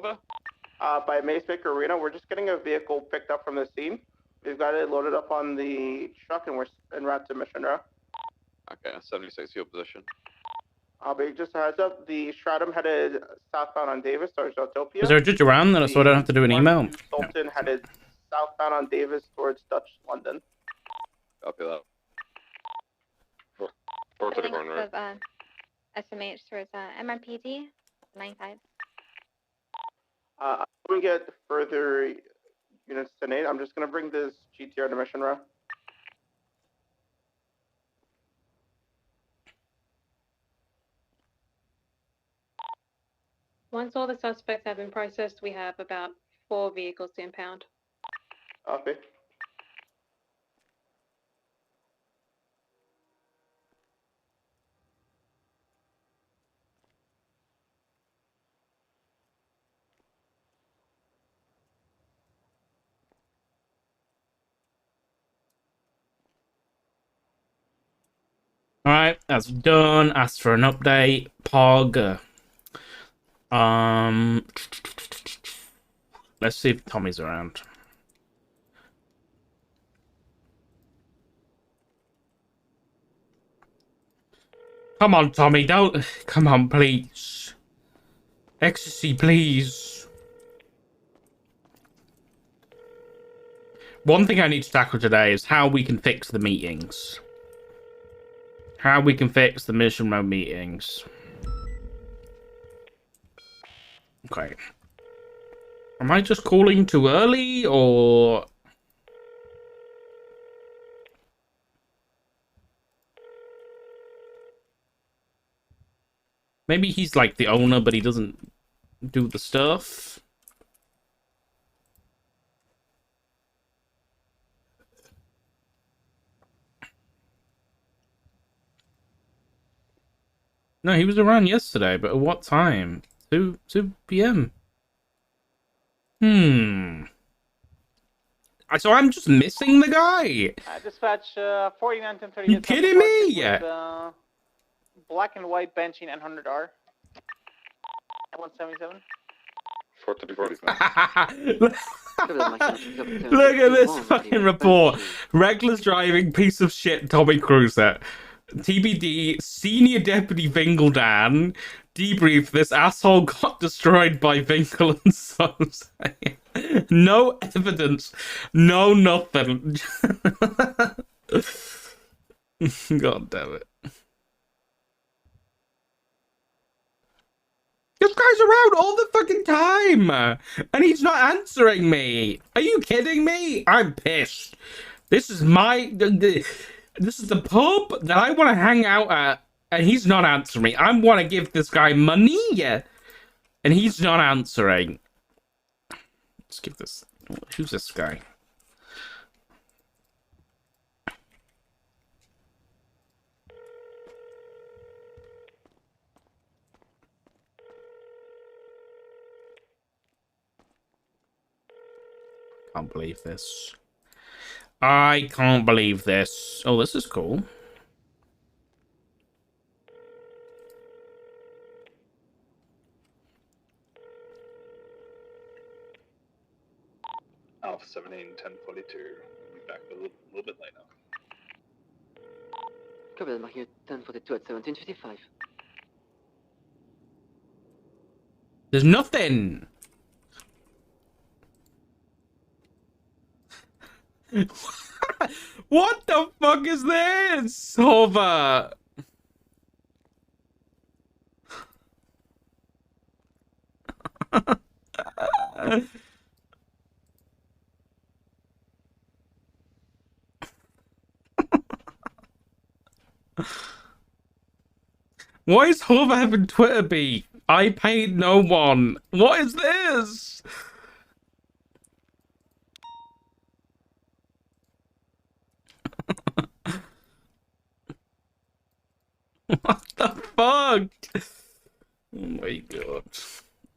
By Macebaker Arena. We're just getting a vehicle picked up from the scene. We've got it loaded up on the truck, and we're en route to Mission Row. Okay, 76, your position. But just a heads up, the Stratum headed southbound on Davis towards Autopia. Is there a judge around so I don't have to do an email? Sultan headed southbound on Davis towards Dutch London. Copy that. 431, right? SMH towards MRPD, 95. I'm going to get further units to Nate. I'm just going to bring this GTR to Mission Row. Once all the suspects have been processed, we have about 4 vehicles to impound. Copy. Alright, that's done. Asked for an update. Pog. Let's see if Tommy's around. Come on, Tommy, don't... Come on, please. Ecstasy, please. One thing I need to tackle today is how we can fix the meetings. How we can fix the mission mode meetings. Okay. Am I just calling too early, or... Maybe he's like the owner, but he doesn't do the stuff. No, he was around yesterday, but at what time? 2 p.m. So I'm just missing the guy. Dispatch 491030. You kidding me? Yeah. Black and white benching and 100R. 177. 430. Look at this fucking report. Reckless driving, piece of shit, Tommy Cruiser. TBD, Senior Deputy Vingledan. Debrief, this asshole got destroyed by Vingle and Sons. No evidence. No nothing. God damn it. This guy's around all the fucking time, and he's not answering me. Are you kidding me? I'm pissed. This is this is the pub that I want to hang out at, and he's not answering me. I want to give this guy money, and he's not answering. Let's give this. Who's this guy? Can't believe this. I can't believe this. Oh, this is cool. Alpha 17, 1042. We'll be back a little bit late now. Copy, I'm here 1042 at 1755. There's nothing. What the fuck is this? Hover. Why is Hover having Twitter beef? I paid no one. What is this? What the fuck? Oh my god.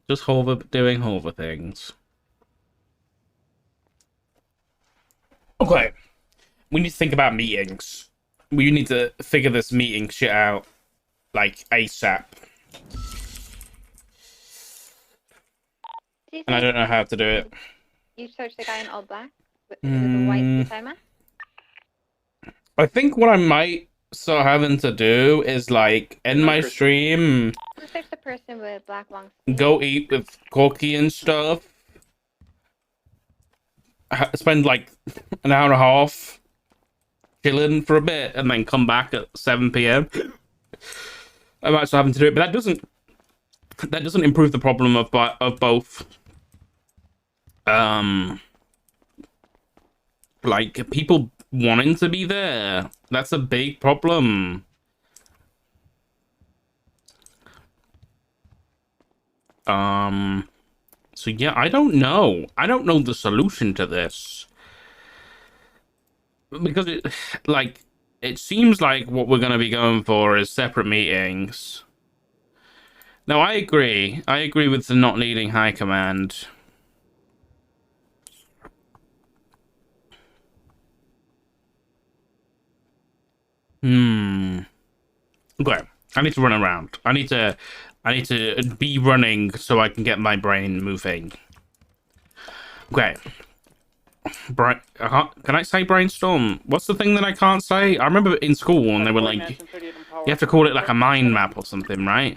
Just Hover doing Hover things. Okay. We need to think about meetings. We need to figure this meeting shit out. Like, ASAP. you and I say don't know how to do it. you searched the guy in all black with a white suit tie mask? I think what I might start having to do is like end my stream, You searched the person with black long sleeves. go eat with Corky and stuff, spend like an hour and a half chilling for a bit, and then come back at 7 p.m. I might start having to do it, but that doesn't improve the problem of both. Like people wanting to be there. That's a big problem. So yeah, I don't know. I don't know the solution to this. Because it seems like what we're going to be going for is separate meetings. Now, I agree. I agree with the not needing high command. Okay, I need to run around. I need to be running so I can get my brain moving. Okay. Can I say brainstorm? What's the thing that I can't say? I remember in school when they were like, you have to call it like a mind map or something, right?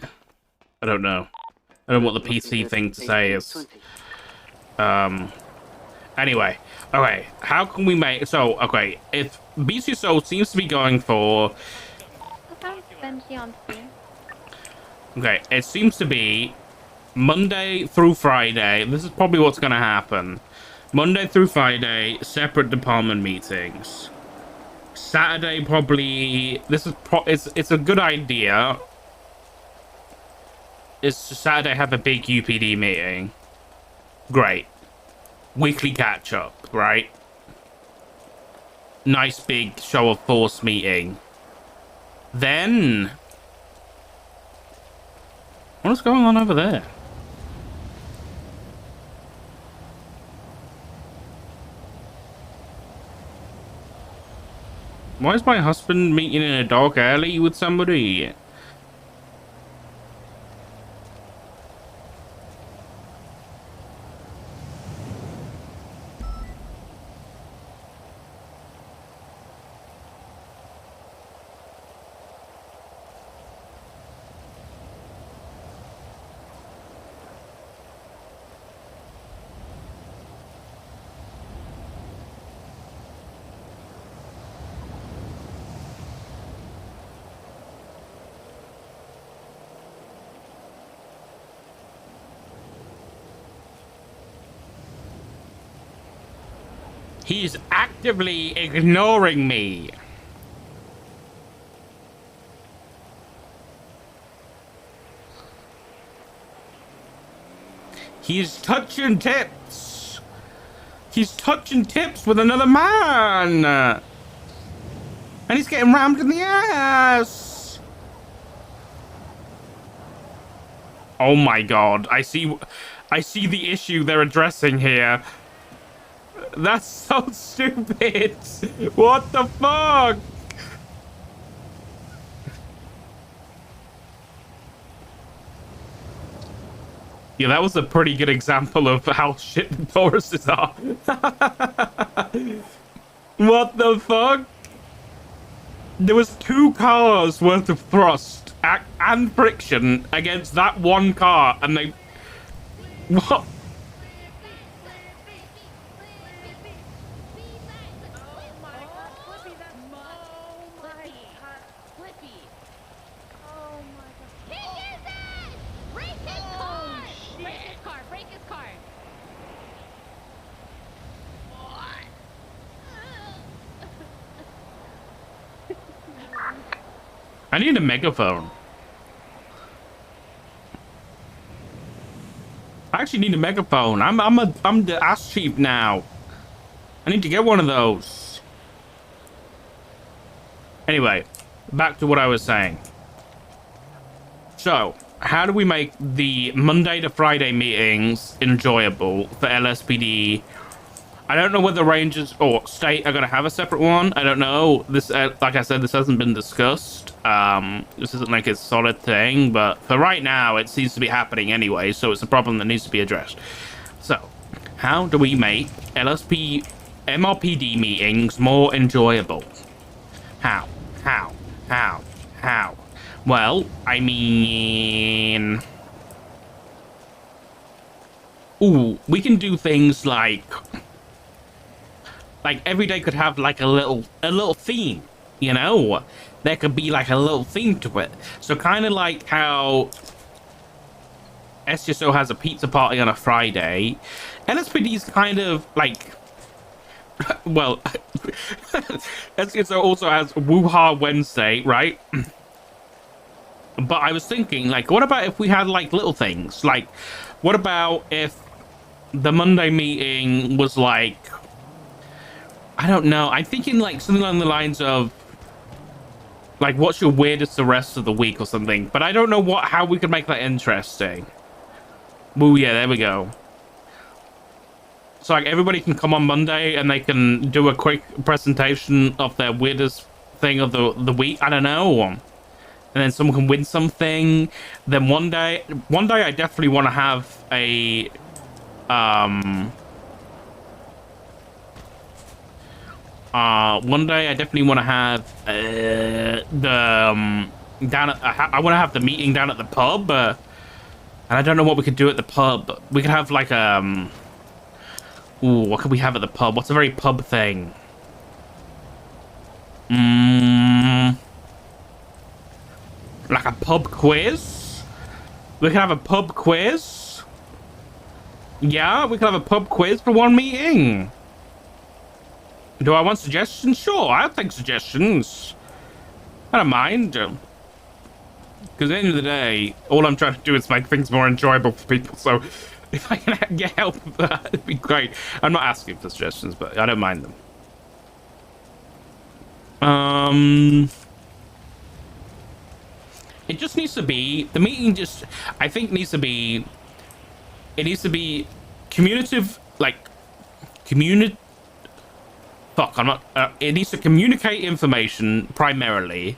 I don't know. I don't know what the PC thing to say is. Anyway, okay, how can we make... So, okay, if BC Soul seems to be going for... Okay, it seems to be Monday through Friday. This is probably what's going to happen. Monday through Friday, separate department meetings. Saturday, probably... This is it's a good idea. Is Saturday have a big UPD meeting. Great. Weekly catch-up, right? Nice big show of force meeting. Then... What is going on over there? Why is my husband meeting in a dark alley with somebody? He's actively ignoring me. He's touching tips. He's touching tips with another man. And he's getting rammed in the ass. Oh my god. I see the issue they're addressing here. That's so stupid. What the fuck? Yeah, that was a pretty good example of how shit the Tauruses are. What the fuck? There was 2 cars worth of thrust and friction against that one car, and they... What? I need a megaphone. I actually need a megaphone. I'm the ass chief now. I need to get one of those. Anyway, back to what I was saying. So, how do we make the Monday to Friday meetings enjoyable for LSPD? I don't know whether Rangers or State are going to have a separate one. I don't know. This, like I said, this hasn't been discussed. This isn't like a solid thing, but for right now, it seems to be happening anyway, so it's a problem that needs to be addressed. So, how do we make MRPD meetings more enjoyable? How? Well, I mean... Ooh, we can do things like every day could have like a little theme, you know? There could be like a little theme to it. So kind of like how SSO has a pizza party on a Friday, LSPD is kind of like, well, SSO also has Woo-Ha Wednesday, right? But I was thinking, like, what about if we had like little things? Like, what about if the Monday meeting was like, I don't know, I'm thinking like something along the lines of like, what's your weirdest the rest of the week or something, but I don't know how we could make that interesting. Ooh, yeah, there we go. So like everybody can come on Monday and they can do a quick presentation of their weirdest thing of the week. I don't know. And then someone can win something. Then one day I definitely want to have a one day I definitely want to have I want to have the meeting down at the pub, and I don't know what we could do at the pub. We could have like ooh, what could we have at the pub? What's a very pub thing? Like a pub quiz? We could have a pub quiz. Yeah, we could have a pub quiz for one meeting. Do I want suggestions? Sure, I'll take suggestions. I don't mind. Because at the end of the day, all I'm trying to do is make things more enjoyable for people. So if I can get help with that, it'd be great. I'm not asking for suggestions, but I don't mind them. It just needs to be, the meeting just, I think needs to be, it needs to be communicative, like, it needs to communicate information primarily,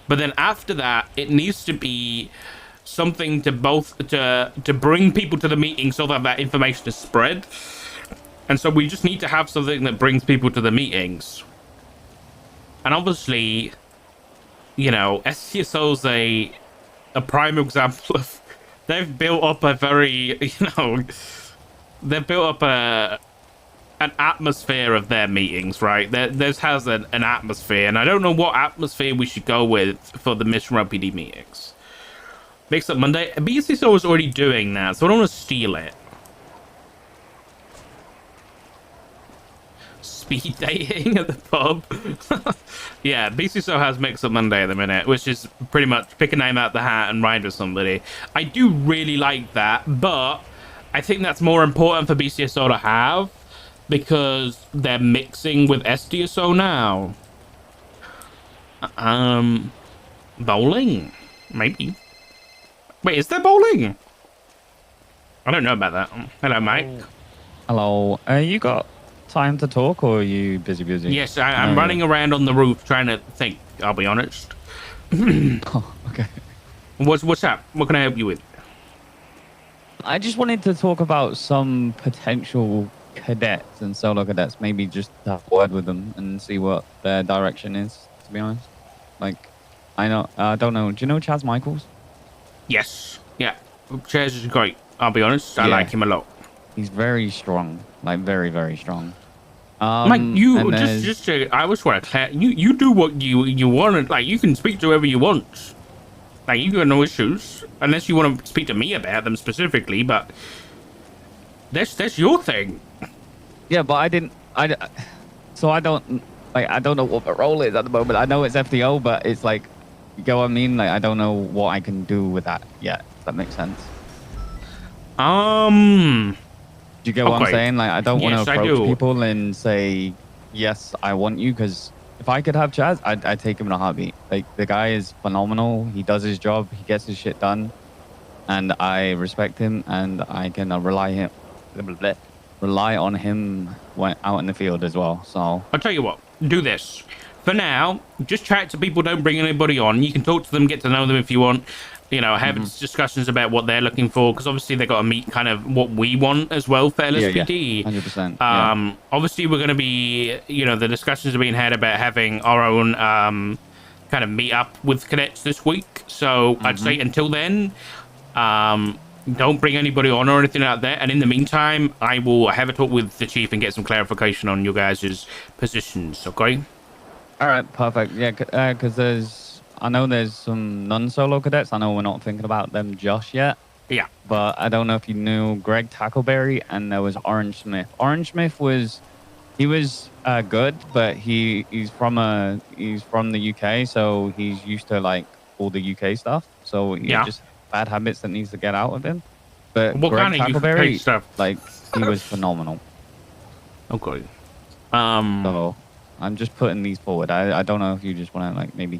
but then after that, it needs to be something to to bring people to the meeting so that that information is spread. And so we just need to have something that brings people to the meetings. And obviously, you know, SCSO's a prime example of, they've built up a very, you know, they've built up an atmosphere of their meetings, right? Theirs has an atmosphere, and I don't know what atmosphere we should go with for the Mission Road PD meetings. Mix Up Monday. BCSO is already doing that, so I don't want to steal it. Speed dating at the pub. Yeah, BCSO has Mix Up Monday at the minute, which is pretty much pick a name out the hat and ride with somebody. I do really like that, but I think that's more important for BCSO to have because they're mixing with SDSO now. Bowling? Maybe. Wait, is there bowling? I don't know about that. Hello, Mike. Hello. You got time to talk, or are you busy? Yes, I'm running around on the roof trying to think, I'll be honest. Oh, okay. What's up? What can I help you with? I just wanted to talk about some potential cadets and solo cadets. Maybe just have a word with them and see what their direction is, to be honest. Like, I don't know. Do you know Chaz Michaels? Yes. Yeah. Chaz is great. I'll be honest. I like him a lot. He's very strong. Like, very, very strong. Mike, you just I was want to clear. You do what you want. Like, you can speak to whoever you want. Like, you got no issues unless you want to speak to me about them specifically. But that's your thing. Yeah, but I don't know what the role is at the moment. I know it's FDO, but it's like, you get what I mean? Like, I don't know what I can do with that yet. If that makes sense. Do you get what I'm saying? Like, I don't want to approach people and say, yes, I want you, because if I could have Chaz, I'd take him in a heartbeat. Like, the guy is phenomenal. He does his job. He gets his shit done. And I respect him, and I can rely on him when out in the field as well. So I'll tell you what, do this. For now, just chat to people, don't bring anybody on. You can talk to them, get to know them if you want. you know, have discussions about what they're looking for, because obviously they got to meet kind of what we want as well for LSPD. 100%. Obviously we're going to be, you know, the discussions are being had about having our own kind of meet up with cadets this week. So I'd say until then, don't bring anybody on or anything like that. And in the meantime, I will have a talk with the chief and get some clarification on your guys' positions. Okay. All right, perfect. Yeah, because I know there's some non-solo cadets. I know we're not thinking about them just yet. Yeah. But I don't know if you knew Greg Tackleberry, and there was Orange Smith. Orange Smith was good, but he's from the UK, so he's used to like all the UK stuff. So just bad habits that needs to get out of him. But what Greg kind of Tackleberry, UK stuff? like he was phenomenal. Okay. So I'm just putting these forward. I don't know if you just want to like maybe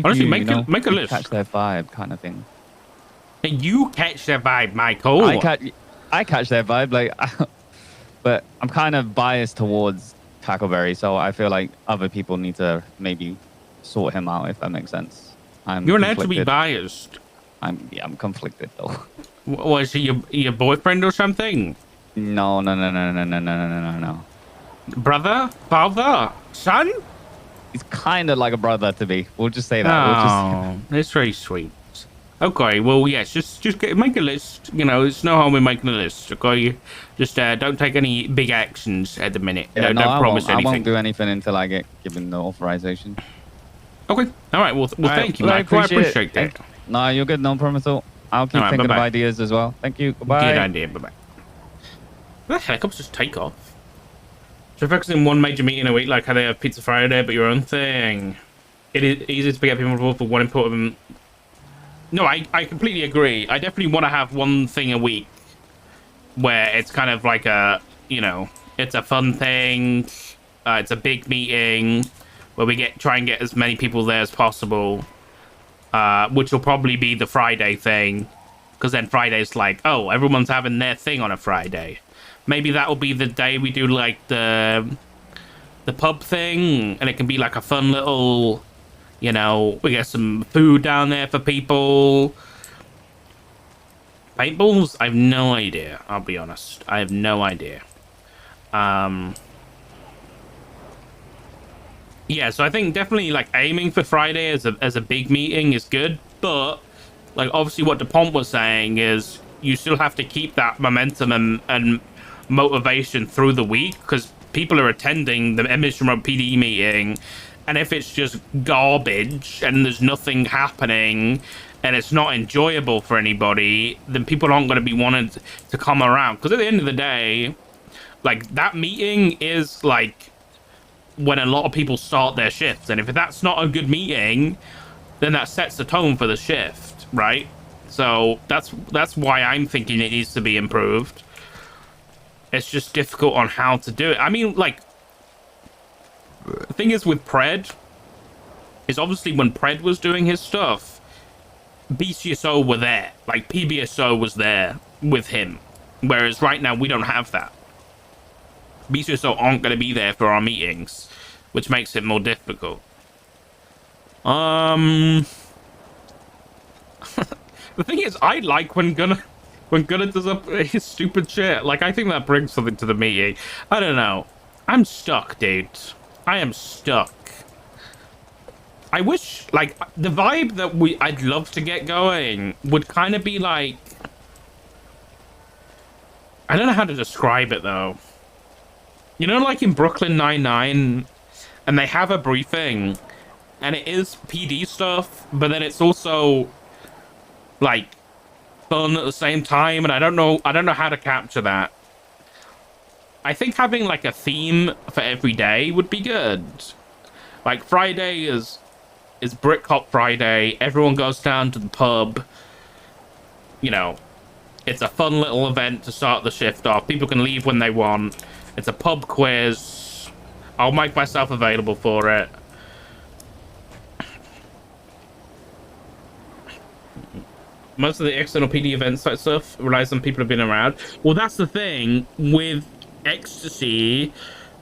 honestly make a list, catch their vibe kind of thing. And you catch their vibe, Michael. I catch their vibe, like, but I'm kind of biased towards Tackleberry, so I feel like other people need to maybe sort him out, if that makes sense. You're allowed to be biased. I'm conflicted though. Was he your boyfriend or something? No. Brother, father, son? He's kind of like a brother to me. We'll just say that. Oh, that's very sweet. Okay, well, yes, just make a list. You know, there's no harm in making a list. Okay, just don't take any big actions at the minute. Yeah, don't promise anything. I won't do anything until I get given the authorization. Okay, all right. Well, thank you, Michael. I appreciate that. No, you're good. No problem at all. I'll keep thinking of ideas as well. Thank you. Goodbye. Good idea. Bye bye. The helicopters just take off. So focusing on one major meeting a week, like how they have Pizza Friday, but your own thing. It is easy to get people involved for one important. No, I completely agree. I definitely want to have one thing a week where it's kind of like a, you know, it's a fun thing. It's a big meeting where we try and get as many people there as possible, which will probably be the Friday thing, because then Friday's like, oh, everyone's having their thing on a Friday. Maybe that will be the day we do like the pub thing, and it can be like a fun little. You know, we get some food down there for people. Paintballs? I have no idea. I'll be honest. I have no idea. Yeah, so I think definitely like aiming for Friday as a big meeting is good, but like obviously what DuPont was saying is you still have to keep that momentum and motivation through the week, because people are attending the Mission Road PD meeting. And if it's just garbage and there's nothing happening and it's not enjoyable for anybody, then people aren't going to be wanting to come around. Because at the end of the day, like that meeting is like when a lot of people start their shifts. And if that's not a good meeting, then that sets the tone for the shift, right? So that's why I'm thinking it needs to be improved. It's just difficult on how to do it. I mean, like, the thing is with Pred, is obviously when Pred was doing his stuff, BCSO were there. Like, PBSO was there with him. Whereas right now, we don't have that. BCSO aren't going to be there for our meetings, which makes it more difficult. The thing is, I like when Gunnar does up his stupid shit. Like, I think that brings something to the meeting. I don't know. I'm stuck, dude. I am stuck. I wish, like, the vibe that I'd love to get going would kind of be like, I don't know how to describe it though. You know, like in Brooklyn Nine-Nine, and they have a briefing, and it is PD stuff, but then it's also like fun at the same time, and I don't know how to capture that. I think having like a theme for every day would be good. Like Friday is Brick Hop Friday. Everyone goes down to the pub. You know, it's a fun little event to start the shift off. People can leave when they want. It's a pub quiz. I'll make myself available for it. Most of the external PD events type stuff relies on people who've been around. Well, that's the thing with Ecstasy.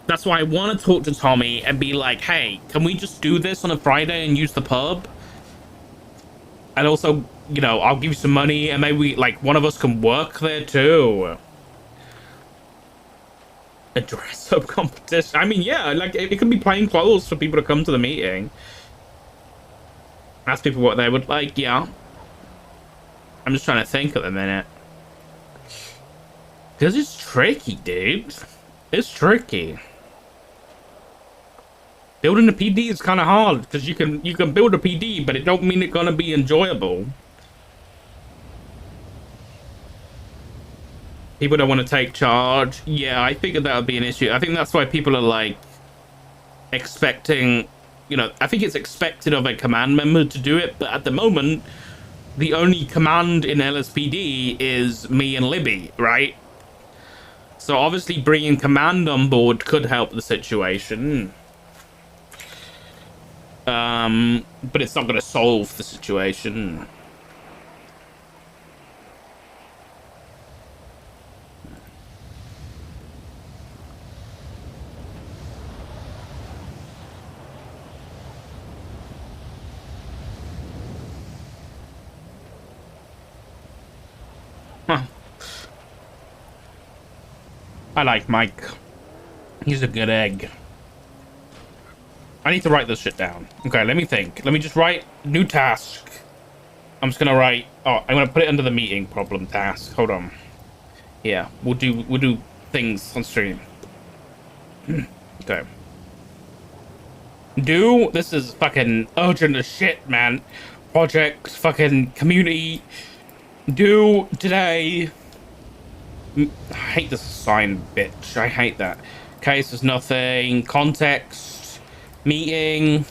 That's why I want to talk to Tommy and be like, hey, can we just do this on a Friday and use the pub? And also you know, I'll give you some money and maybe like one of us can work there too. A dress up competition. I mean, yeah, like it could be plain clothes for people to come to the meeting. Ask people what they would like. Yeah. I'm just trying to think at the minute. Because it's tricky, dude. It's tricky. Building a PD is kind of hard because you can build a PD, but it don't mean it's gonna be enjoyable. People don't want to take charge. Yeah, I figured that would be an issue. I think that's why people are like expecting, you know, I think it's expected of a command member to do it, but at the moment, the only command in LSPD is me and Libby, right? So obviously bringing command on board could help the situation. But it's not going to solve the situation. Huh. I like Mike. He's a good egg. I need to write this shit down. Okay, let me think. Let me just write new task. I'm just gonna write. Oh, I'm gonna put it under the meeting problem task. Hold on. Yeah, we'll do things on stream. Okay. This is fucking urgent as shit, man. Project, fucking community. Do today. I hate this sign, bitch. I hate that. Case is nothing. Context. Meeting.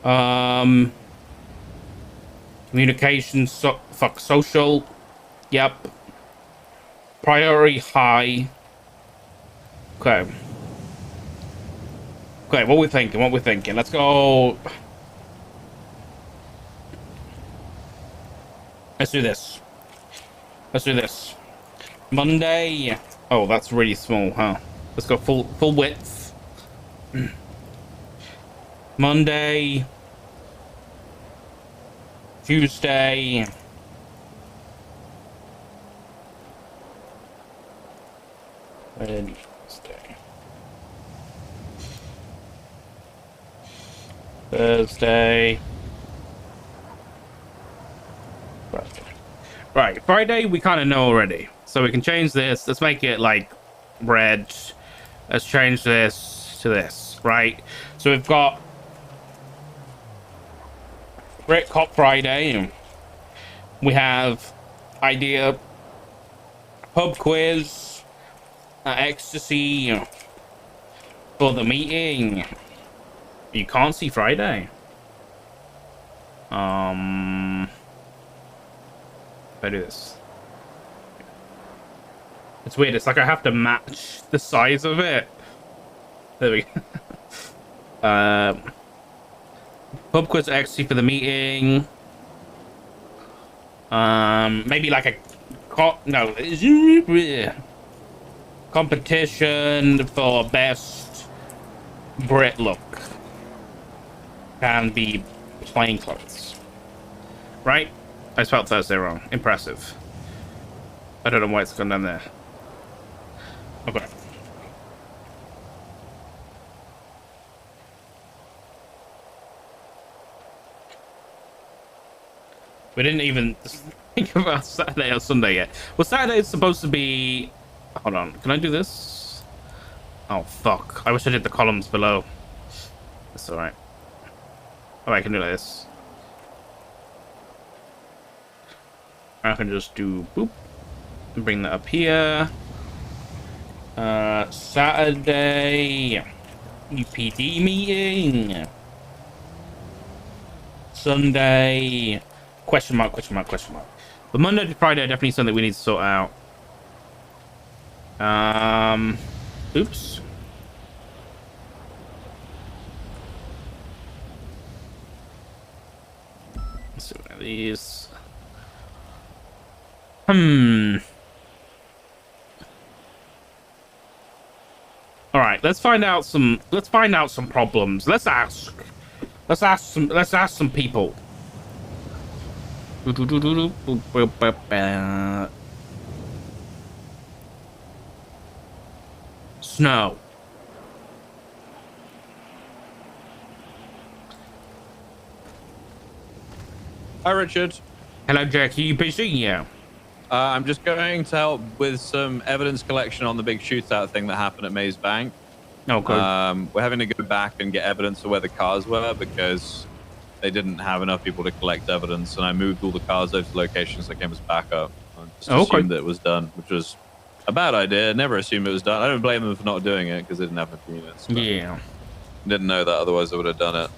Communication. Social. Yep. Priority high. Okay. Okay, what we're thinking. Let's go. Let's do this. Monday. Oh, that's really small, huh? Let's go full width. Monday. Tuesday. Wednesday. Thursday. Right, Friday we kind of know already, so we can change this. Let's make it like red. Let's change this to this, right? So we've got Great Cop Friday. We have idea pub quiz, ecstasy for the meeting. You can't see Friday. If I do this, it's weird. It's like I have to match the size of it. There we go. Pub quiz ecstasy for the meeting. Maybe like a competition for best Brit look. Can be plain clothes, right? I spelled Thursday wrong. Impressive. I don't know why it's gone down there. Okay. We didn't even think about Saturday or Sunday yet. Well, Saturday is supposed to be... Hold on. Can I do this? Oh, fuck. I wish I did the columns below. That's alright. Oh, I can do like this. I can just do boop and bring that up here. Saturday UPD meeting. Sunday question mark. But Monday to Friday are definitely something we need to sort out. Oops. Let's see one of these. All right, let's find out some problems. Let's ask some people. Snow. Hi, Richard. Hello, Jackie. You busy? Yeah. I'm just going to help with some evidence collection on the big shootout thing that happened at Maze Bank. Okay. We're having to go back and get evidence of where the cars were because they didn't have enough people to collect evidence, and I moved all the cars over to locations that came as backup. I just assumed that it was done, which was a bad idea. Never assumed it was done. I don't blame them for not doing it because they didn't have enough units. Yeah. Didn't know that, otherwise they would have done it.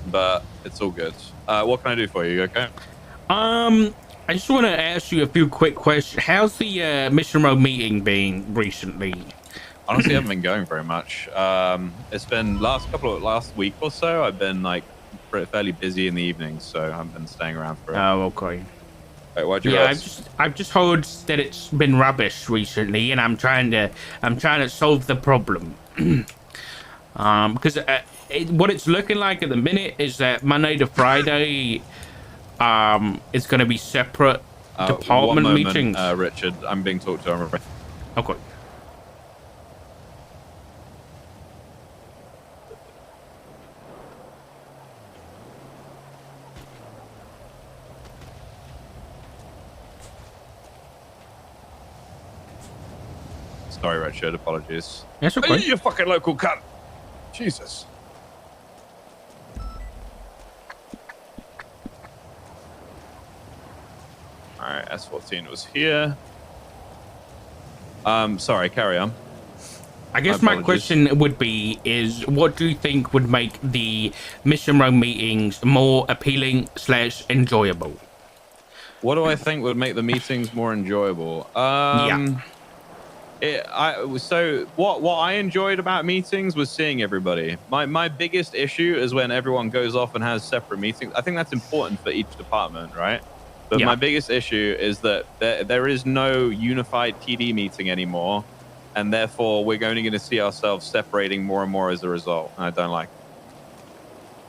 But it's all good. What can I do for you? Okay. I just want to ask you a few quick questions. How's the Mission Road meeting been recently? Honestly, I haven't been going very much. It's been last week or so. I've been like fairly busy in the evenings, so I haven't been staying around for it. Oh, okay. Wait, why'd you ask? I've just heard that it's been rubbish recently, and I'm trying to solve the problem. Because what it's looking like at the minute is that Monday to Friday, it's going to be separate department one moment, meetings. Richard, I'm being talked to. I'm afraid. Okay. Sorry, Richard. Apologies. That's okay. Hey, you fucking local cunt. Jesus. Alright, S14 was here. Sorry, carry on. I guess my question would be is what do you think would make the Mission Road meetings more appealing / enjoyable? What do I think would make the meetings more enjoyable? So what I enjoyed about meetings was seeing everybody. My biggest issue is when everyone goes off and has separate meetings. I think that's important for each department, right? But my biggest issue is that there is no unified TD meeting anymore, and therefore we're only going to see ourselves separating more and more as a result. And I don't like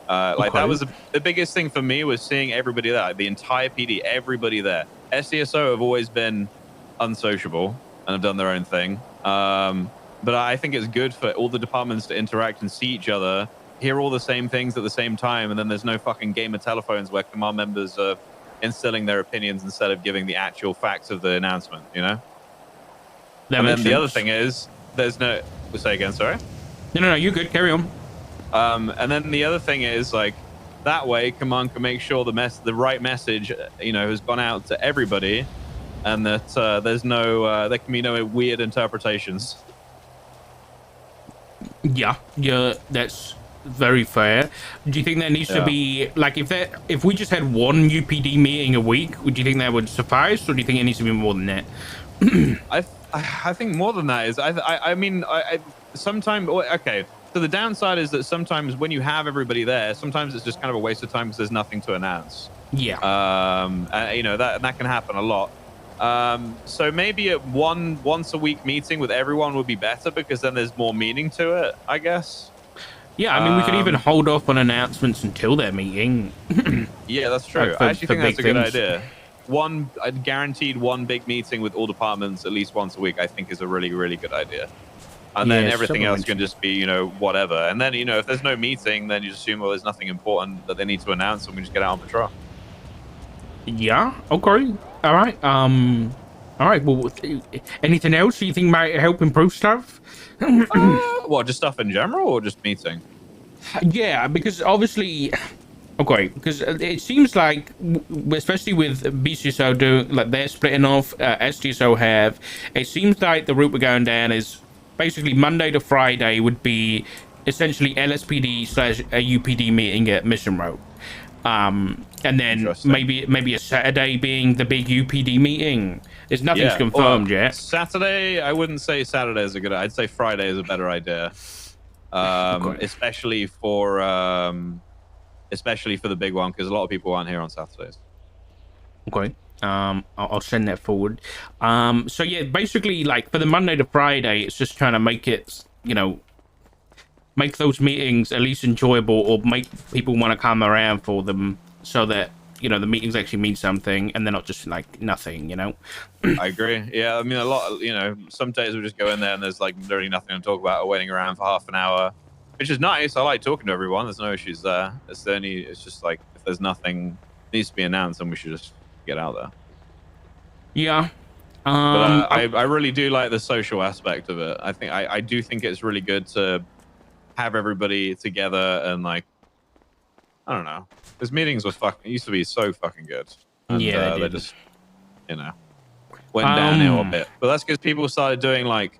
it. Like that was the biggest thing for me was seeing everybody there, like the entire PD, everybody there. SDSO have always been unsociable and have done their own thing. But I think it's good for all the departments to interact and see each other, hear all the same things at the same time, and then there's no fucking game of telephones where command members are instilling their opinions instead of giving the actual facts of the announcement, you know? And then the other thing is, there's no... Say again, sorry? No, you're good. Carry on. And then the other thing is, like, that way, command can make sure the right message, you know, has gone out to everybody, and that there's no, there can be no weird interpretations. Yeah, that's very fair. Do you think there needs to be, like, if we just had one UPD meeting a week, would you think that would suffice, or do you think it needs to be more than that? I think more than that is, I mean, sometimes, okay, so the downside is that sometimes when you have everybody there, sometimes it's just kind of a waste of time because there's nothing to announce. Yeah. You know, that can happen a lot. So maybe a once a week meeting with everyone would be better because then there's more meaning to it, I guess. Yeah, I mean, we could even hold off on announcements until their meeting. Yeah, that's true. I actually think that's a good idea. A guaranteed one big meeting with all departments at least once a week, I think is a really, really good idea. And then everything else can just be, you know, whatever. And then, you know, if there's no meeting, then you just assume, well, there's nothing important that they need to announce and we just get out on patrol. Yeah, okay. All right. All right, well, anything else you think might help improve stuff? What, just stuff in general or just meeting? Yeah, because obviously... Okay, because it seems like, especially with BCSO doing, like, they're splitting off, SDSO have, it seems like the route we're going down is basically Monday to Friday would be essentially LSPD / a UPD meeting at Mission Road. And then maybe a Saturday being the big UPD meeting. There's nothing's confirmed yet. Saturday, I wouldn't say Saturday is a good idea. I'd say Friday is a better idea. Especially for the big one, because a lot of people aren't here on Saturdays. Okay. I'll send that forward. So yeah, basically, like, for the Monday to Friday, it's just trying to make it, you know, make those meetings at least enjoyable, or make people want to come around for them, so that you know, the meetings actually mean something and they're not just like nothing, you know. I agree. Yeah, I mean, a lot. You know, some days we just go in there and there's like literally nothing to talk about, or waiting around for half an hour, which is nice. I like talking to everyone. There's no issues there. It's just like if there's nothing needs to be announced, then we should just get out there. Yeah. But I really do like the social aspect of it. I do think it's really good to have everybody together and like, I don't know. Those meetings were it used to be so fucking good. And, yeah, they just, you know, went downhill a bit. But that's because people started doing like,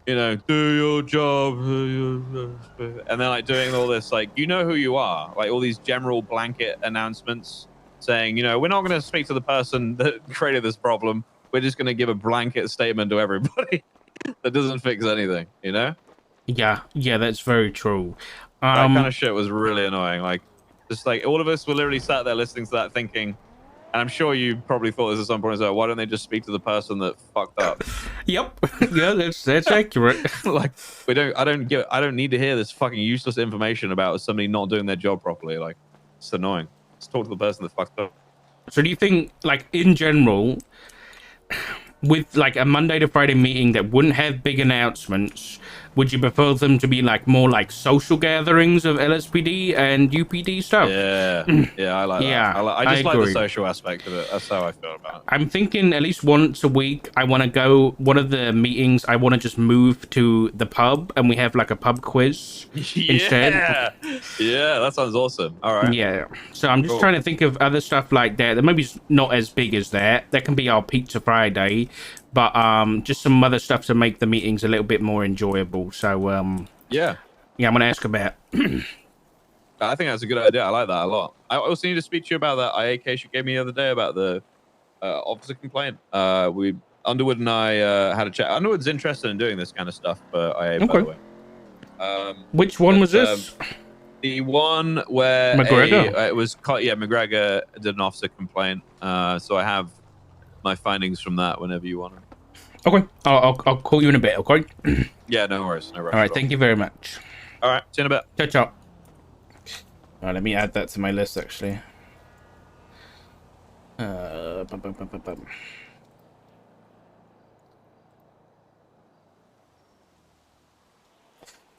you know, do your job, and they're like doing all this like, you know who you are, like all these general blanket announcements saying, you know, we're not going to speak to the person that created this problem. We're just going to give a blanket statement to everybody that doesn't fix anything, you know? Yeah, that's very true. That kind of shit was really annoying. Like, just like all of us were literally sat there listening to that thinking, and I'm sure you probably thought this at some point as well, why don't they just speak to the person that fucked up? Yep. Yeah, that's accurate. Like, I don't need to hear this fucking useless information about somebody not doing their job properly. Like, it's annoying. Just talk to the person that fucked up. So do you think, like, in general, with like a Monday to Friday meeting that wouldn't have big announcements, would you prefer them to be like more like social gatherings of LSPD and UPD stuff? Yeah, I like that. Yeah, I just like the social aspect of it. That's how I feel about it. I'm thinking at least once a week, I want to go, one of the meetings, I want to just move to the pub and we have like a pub quiz instead. Yeah, that sounds awesome. All right. Yeah, so I'm just trying to think of other stuff like that maybe not as big as that. That can be our Pizza Friday, but just some other stuff to make the meetings a little bit more enjoyable. So yeah, I'm gonna ask about. I think that's a good idea. I like that a lot. I also need to speak to you about that IA case you gave me the other day about the officer complaint. Underwood and I had a chat. Underwood's interested in doing this kind of stuff for IA, by the way. Which one was this? The one where McGregor. It was McGregor did an officer complaint. So I have my findings from that whenever you want them. Okay, I'll call you in a bit. Okay. Yeah, no worries. No rush. All right, thank you very much. All right, see you in a bit. Ciao. All right, let me add that to my list actually.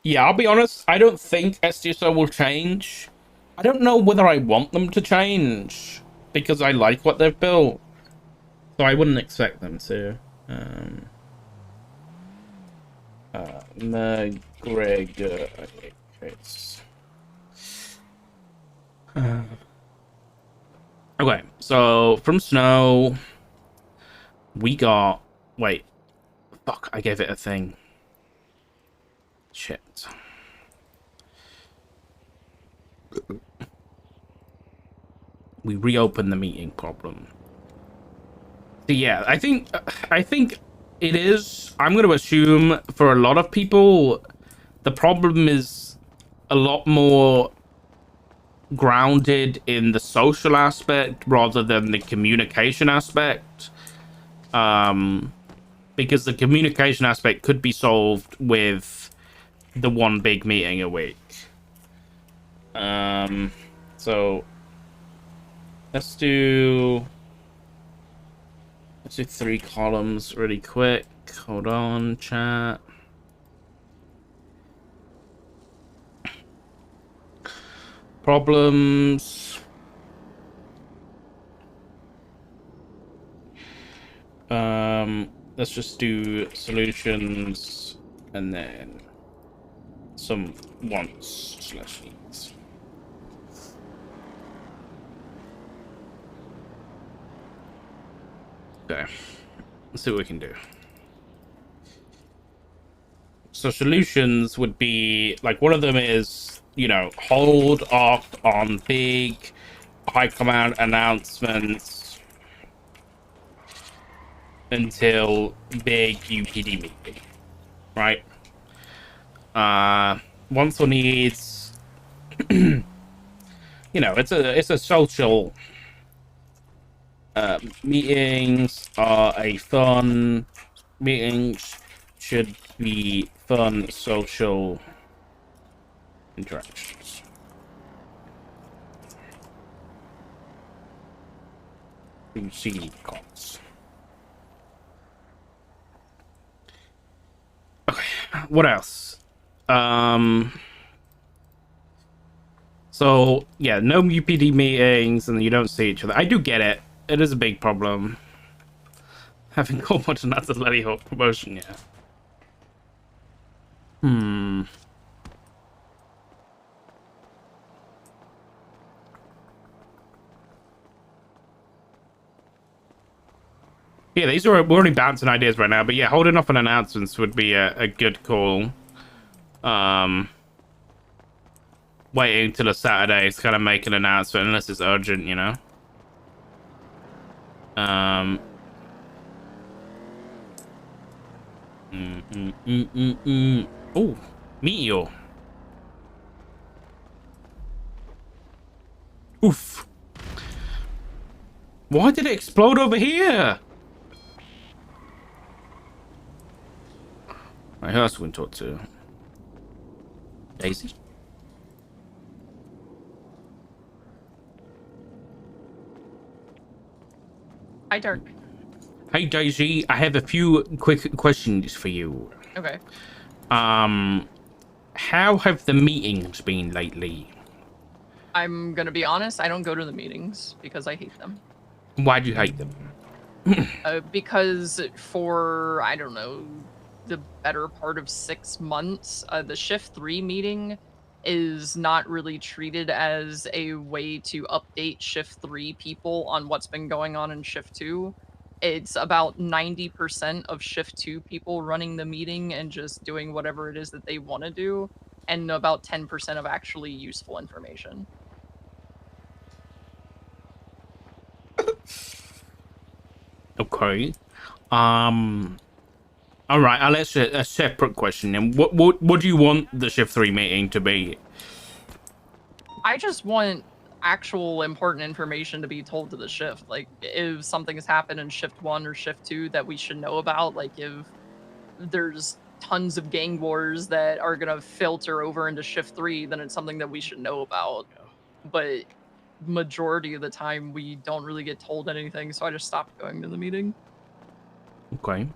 Yeah, I'll be honest, I don't think SDSO will change. I don't know whether I want them to change, because I like what they've built. So I wouldn't expect them to. McGregor case. Okay, so from Snow, we got... Wait. Fuck, I gave it a thing. Shit. We reopened the meeting problem. So yeah, I think it is. I'm going to assume for a lot of people, the problem is a lot more grounded in the social aspect rather than the communication aspect. Because the communication aspect could be solved with the one big meeting a week. So let's do 3 columns really quick. Hold on, chat. Problems. Let's just do solutions and then some wants/needs. Okay, let's see what we can do. So solutions would be like, one of them is, you know, hold off on big high command announcements until big UPD meeting, right? Wants or needs, you know, it's a social. Meetings are a fun. Meetings should be fun social interactions. PC calls. Okay, what else? So yeah, no UPD meetings, and you don't see each other. I do get it. It is a big problem. Having so much not to let you promotion, yeah. Yeah, we're only bouncing ideas right now, but yeah, holding off on announcements would be a good call. Waiting till a Saturday to kind of make an announcement unless it's urgent, you know. Oh, meteor. Oof. Why did it explode over here? Right, who else we can talk to? Daisy? Hi, Dark. Hey, Daisy. I have a few quick questions for you. Okay. How have the meetings been lately? I'm gonna be honest, I don't go to the meetings because I hate them. Why do you hate them? Because for, I don't know, the better part of 6 months, the Shift 3 meeting is not really treated as a way to update Shift 3 people on what's been going on in Shift 2. It's about 90% of Shift 2 people running the meeting and just doing whatever it is that they want to do, and about 10% of actually useful information. Okay. All right. I'll ask a separate question. And what do you want the Shift 3 meeting to be? I just want actual important information to be told to the shift. Like, if something has happened in Shift 1 or Shift 2 that we should know about, like if there's tons of gang wars that are going to filter over into Shift 3, then it's something that we should know about. But majority of the time, we don't really get told anything, so I just stopped going to the meeting. Okay.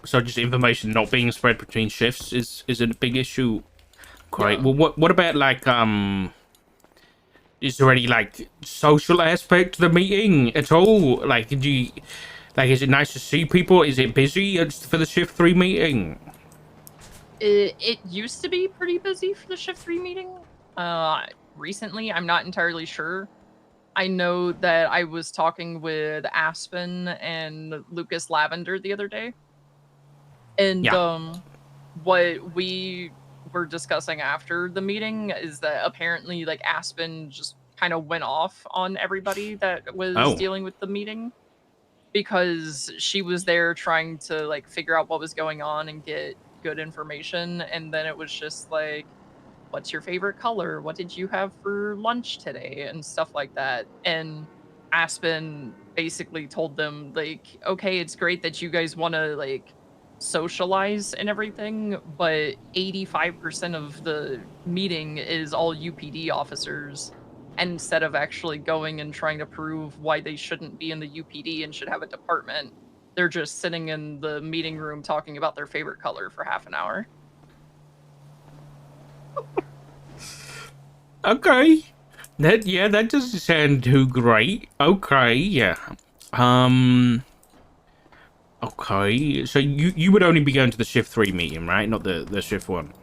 So just information not being spread between shifts is a big issue. Great. Yeah. Well, what about like is there any like social aspect to the meeting at all? Like, is it nice to see people? Is it busy for the Shift 3 meeting? It used to be pretty busy for the Shift 3 meeting. Recently, I'm not entirely sure. I know that I was talking with Aspen and Lucas Lavender the other day. And what we were discussing after the meeting is that apparently like Aspen just kind of went off on everybody that was dealing with the meeting, because she was there trying to like figure out what was going on and get good information, and then it was just like, what's your favorite color? What did you have for lunch today? And stuff like that. And Aspen basically told them like, okay, it's great that you guys want to like socialize and everything, but 85% of the meeting is all UPD officers. And instead of actually going and trying to prove why they shouldn't be in the UPD and should have a department, they're just sitting in the meeting room talking about their favorite color for half an hour. Okay. That doesn't sound too great. Okay, yeah. Okay, so you would only be going to the Shift 3 meeting, right? Not the Shift 1.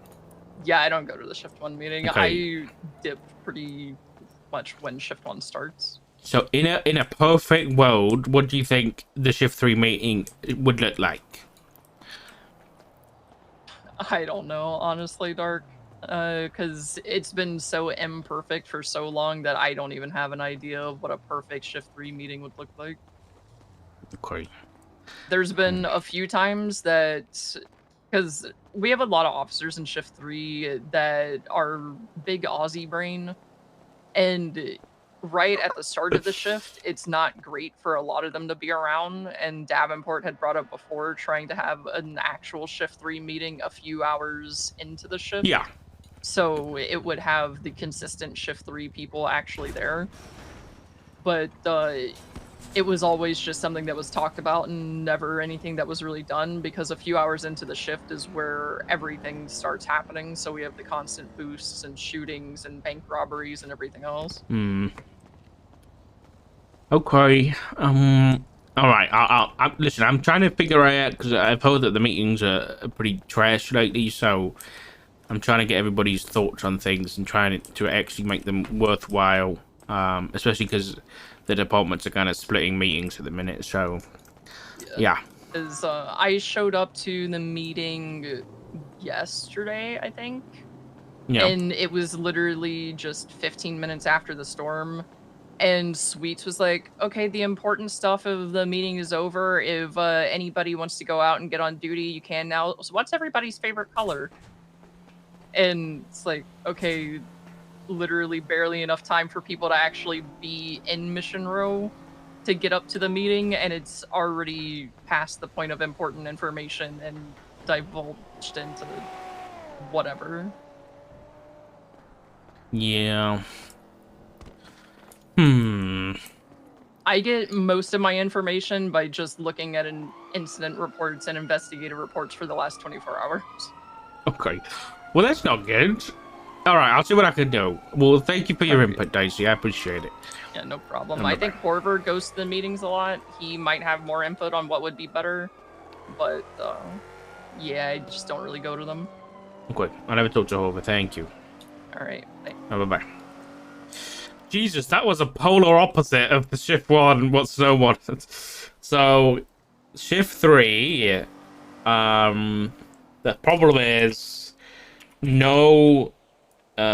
Yeah, I don't go to the Shift 1 meeting. Okay. I dip pretty much when Shift 1 starts. So in a perfect world, what do you think the Shift 3 meeting would look like? I don't know, honestly, Dark. Because it's been so imperfect for so long that I don't even have an idea of what a perfect Shift 3 meeting would look like. Okay. There's been a few times that, because we have a lot of officers in Shift 3 that are big Aussie brain, and right at the start of the shift, it's not great for a lot of them to be around, and Davenport had brought up before trying to have an actual Shift 3 meeting a few hours into the shift. Yeah. So it would have the consistent Shift 3 people actually there. But it was always just something that was talked about and never anything that was really done, because a few hours into the shift is where everything starts happening. So we have the constant boosts and shootings and bank robberies and everything else. Okay. All right. I listen. I'm trying to figure out because I've heard that the meetings are pretty trash lately. So I'm trying to get everybody's thoughts on things and trying to actually make them worthwhile. Especially because the departments are kind of splitting meetings at the minute. So yeah. Because I showed up to the meeting yesterday, I think. Yeah. And it was literally just 15 minutes after the storm. And Sweets was like, okay, the important stuff of the meeting is over. If anybody wants to go out and get on duty, you can now. So what's everybody's favorite color? And it's like, okay, literally barely enough time for people to actually be in Mission Row to get up to the meeting, and it's already past the point of important information and divulged into whatever. Yeah. I get most of my information by just looking at incident reports and investigative reports for the last 24 hours. Okay. Well, that's not good. All right, I'll see what I can do. Well, thank you for your input, Daisy. I appreciate it. Yeah, no problem. I think Corver goes to the meetings a lot. He might have more input on what would be better, but yeah, I just don't really go to them. Okay, I never talked to Corver. Thank you. All right. Bye-bye. Jesus, that was a polar opposite of the shift 1 and what Snow wanted. So, shift 3, the problem is no